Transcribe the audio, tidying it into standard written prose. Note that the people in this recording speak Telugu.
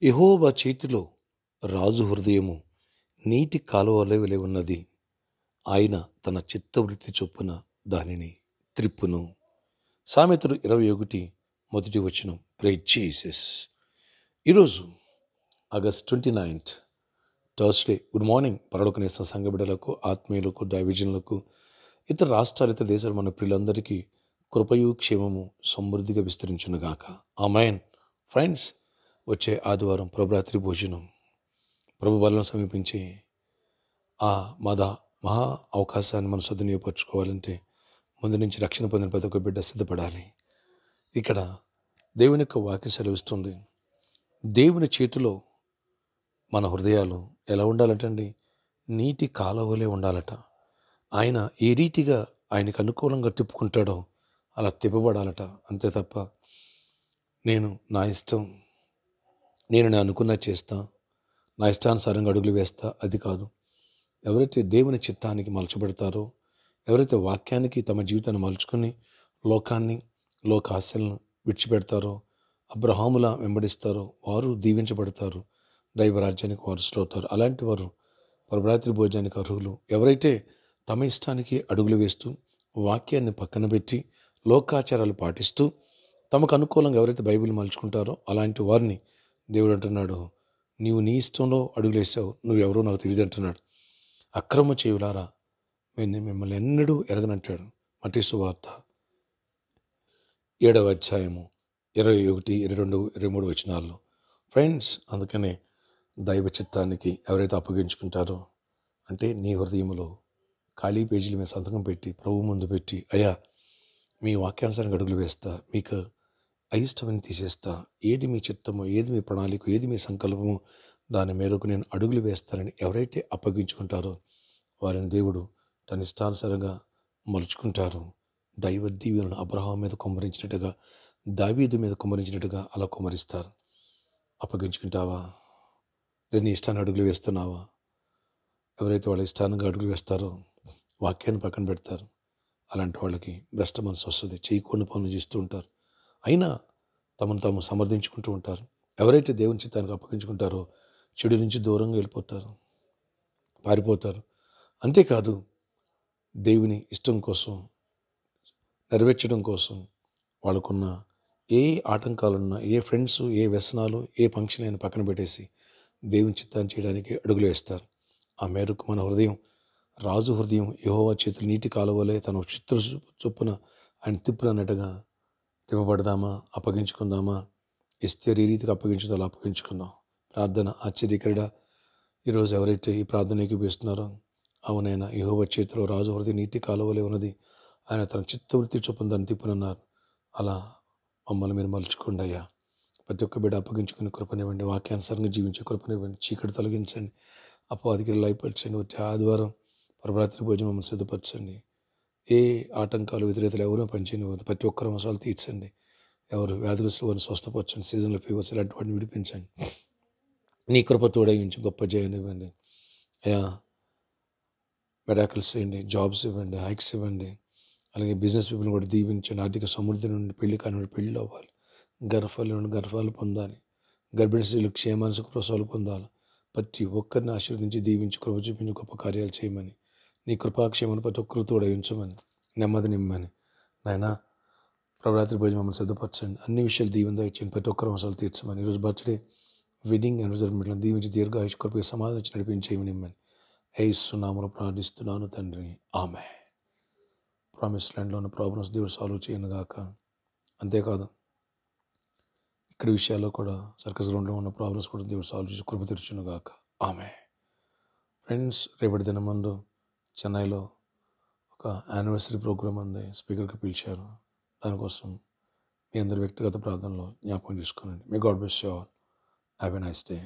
యెహోవా చేతిలో రాజు హృదయము నీటి కాలువలే వలె ఉన్నది. ఆయన తన చిత్తవృత్తి చొప్పున దానిని త్రిప్పును. సామెతలు 21 మొదటి వచనం. Praise Jesus. ఈరోజు ఆగస్ట్ 29 థర్స్డే. Good morning. పరలోకనేస్తున్న సంఘ బిడ్డలకు, ఆత్మీయులకు, దైవజనులకు, ఇతర రాష్ట్రాలు, ఇతర దేశాలు మన పిల్లలందరికీ కృపయు క్షేమము సమృద్ధిగా విస్తరించునుగాక. ఆమేన్. ఫ్రెండ్స్, వచ్చే ఆదివారం ప్రభురాత్రి భోజనం, ప్రభు బలను సమీపించి ఆ మహా అవకాశాన్ని మనం సద్వినియోగపరచుకోవాలంటే ముందు నుంచి రక్షణ పొందిన ప్రతి ఒక్క బిడ్డ సిద్ధపడాలి. ఇక్కడ దేవుని యొక్క వాక్యం సెలవిస్తుంది, దేవుని చేతిలో మన హృదయాలు ఎలా ఉండాలటండి? నీటి కాలువలే ఉండాలట. ఆయన ఏ రీతిగా ఆయనకు అనుకూలంగా తిప్పుకుంటాడో అలా తిప్పబడాలట. అంతే తప్ప నేను నా ఇష్టం, నేను అనుకున్నది చేస్తా, నా ఇష్టానుసారంగా అడుగులు వేస్తా, అది కాదు. ఎవరైతే దేవుని చిత్తానికి మలచబడతారో, ఎవరైతే వాక్యానికి తమ జీవితాన్ని మలుచుకుని లోకాన్ని, లోకాశలను విడిచిపెడతారో, అబ్రహాములా వెంబడిస్తారో వారు దీవించబడతారు, దైవరాజ్యానికి వారసులు అవుతారు. అలాంటి వారు ప్రభురాత్రి భోజనానికి అర్హులు. ఎవరైతే తమ ఇష్టానికి అడుగులు వేస్తూ వాక్యాన్ని పక్కన పెట్టి లోకాచారాలు పాటిస్తూ తమకు అనుకూలంగా ఎవరైతే బైబిల్ మలుచుకుంటారో అలాంటి వారిని దేవుడు అంటున్నాడు, నీవు నీ ఇష్టంలో అడుగులేసావు, నువ్వెవరో నాకు తెలియదు అంటున్నాడు. అక్రమ చేయులారా, నేను మిమ్మల్ని ఎన్నడూ ఎరగనంటాడు. మత్తయి సువార్త 7వ అధ్యాయము 21, 22, 23 వచనాల్లో. ఫ్రెండ్స్, అందుకనే దైవ చిత్తానికి ఎవరైతే అప్పగించుకుంటారో, అంటే నీ హృదయంలో ఖాళీ పేజీల మీద సంతకం పెట్టి ప్రభు ముందు పెట్టి, అయ్యా మీ వాక్యానుసారంగా అడుగులు వేస్తా, మీకు అయిష్టమని తీసేస్తా, ఏది మీ చిత్తమో, ఏది మీ ప్రణాళిక, ఏది మీ సంకల్పమో దాని మేరకు నేను అడుగులు వేస్తానని ఎవరైతే అప్పగించుకుంటారో వారిని దేవుడు తన ఇష్టానుసారంగా మలుచుకుంటారు. దైవ దీవెనలను అబ్రహాం మీద కుమ్మరించినట్టుగా, దావీదు మీద కుమ్మరించినట్టుగా అలా కుమ్మరిస్తారు. అప్పగించుకుంటావా? లేదా నీ ఇష్టాన్ని అడుగులు వేస్తున్నావా? ఎవరైతే వాళ్ళ ఇష్టానంగా అడుగులు వేస్తారో వాక్యాన్ని పక్కన పెడతారు, అలాంటి వాళ్ళకి భ్రష్ట మనసు వస్తుంది. చేయకుండా పనులు చేస్తూ ఉంటారు, అయినా తమను తాము సమర్థించుకుంటూ ఉంటారు. ఎవరైతే దేవుని చిత్తానికి అప్పగించుకుంటారో చెడు నుంచి దూరంగా వెళ్ళిపోతారు, పారిపోతారు. అంతేకాదు, దేవుని ఇష్టం కోసం నెరవేర్చడం కోసం వాళ్ళకున్న ఏ ఆటంకాలున్నా, ఏ ఫ్రెండ్స్, ఏ వ్యసనాలు, ఏ ఫంక్షన్ అయినా పక్కన పెట్టేసి దేవుని చిత్తాన్ని చేయడానికి అడుగులు వేస్తారు. ఆ మేరకు మన హృదయం, రాజు హృదయం యెహోవా చేతులు నీటి కాలువలే తన చిత్త చొప్పున ఆయన తిప్పునన్నట్టుగా తిప్పబడదామా? అప్పగించుకుందామా? ఎస్తేరు ఈ రీతిగా అప్పగించుదో అలా అప్పగించుకుందాం. ప్రార్థన. ఆశ్చర్యకరుడా, ఈరోజు ఎవరైతే ఈ ప్రార్థన ఏకీపిస్తున్నారో, అవునైనా యెహోవా చేతిలో రాజు హృదయం నీటి కాలువలే ఉన్నది, ఆయన తన చిత్తవృత్తి చొప్పున దాన్ని తిప్పునన్నారు. అలా మమ్మల్ని మీరు మలుచుకోండి అయ్యా. ప్రతి ఒక్క బిడ్డ అప్పగించుకుని కృపనివ్వండి, వాక్యానుసారంగా జీవించే కృపనివ్వండి, చీకటి తొలగించండి, అపవాదికి లయపరచండి. వచ్చే ఆదివారం ప్రభురాత్రి భోజనం మమ్మల్ని సిద్ధపరచండి. ఏ ఆటంకాలు, వ్యతిరేకతలు ఎవరూ పనిచేయనివ్వదు. ప్రతి ఒక్కరు అవసరాలు తీర్చండి. ఎవరు వ్యాధిగ్రస్తులు వారిని స్వస్థపరచండి. సీజనల్ ఫీవర్స్ ఇలాంటి వాటిని విడిపించండి. నీ కృప తోడగించి గొప్ప జయాన్నివ్వండి అయ్యా. మెరాకిల్స్ చేయండి, జాబ్స్ ఇవ్వండి, హైక్స్ ఇవ్వండి. అలాగే బిజినెస్ పీపుల్ని కూడా దీవించండి. ఆర్థిక సమృద్ధి నుండి పెళ్లి కాని పెళ్ళి అవ్వాలి, గర్భాలు నుండి గర్భాలు పొందాలి, గర్భిణీ స్త్రీలు క్షేమానికి ప్రసవాలు పొందాలి. ప్రతి ఒక్కరిని ఆశీర్వదించి దీవించి కృప చూపించి గొప్ప కార్యాలు చేయమని, నీ కృపాక్షేమాన్ని ప్రతి ఒక్కరు తోడగించమని, నెమ్మది నిమ్మని నాయనా. ప్రభురాత్రి భోజనం మమ్మల్ని సిద్ధపరచండి. అన్ని విషయాలు దీవెన ఇచ్చింది, ప్రతి ఒక్కరు అవసరాలు తీర్చమని. ఈరోజు బర్త్డే, వెడ్డింగ్ యానివర్సరీ దీవించి దీర్ఘాయుష్ కృపకి సమాధానం ఇచ్చి నడిపించేయమని నిమ్మని యేసు నామములో ప్రార్థిస్తున్నాను తండ్రి, ఆమేన్. ప్రామిస్ ల్యాండ్లో ఉన్న ప్రాబ్లమ్స్ దేవుడు సాల్వ్ చేయను గాక. అంతేకాదు, ఇక్కడ విషయాల్లో కూడా సర్కస్ గ్రౌండ్లో ఉన్న ప్రాబ్లమ్స్ కూడా దేవుడు సాల్వ్ చేసి కృప తెరుచును గాక. ఆమేన్. ఫ్రెండ్స్, రేపటి దినం ముందు చెన్నైలో ఒక యానివర్సరీ ప్రోగ్రామ్ ఉంది, స్పీకర్కి పిలిచారు. దానికోసం మీ అందరి వ్యక్తిగత ప్రార్థనలో జ్ఞాపకం చేసుకోనండి. May God bless you all. Have a nice day.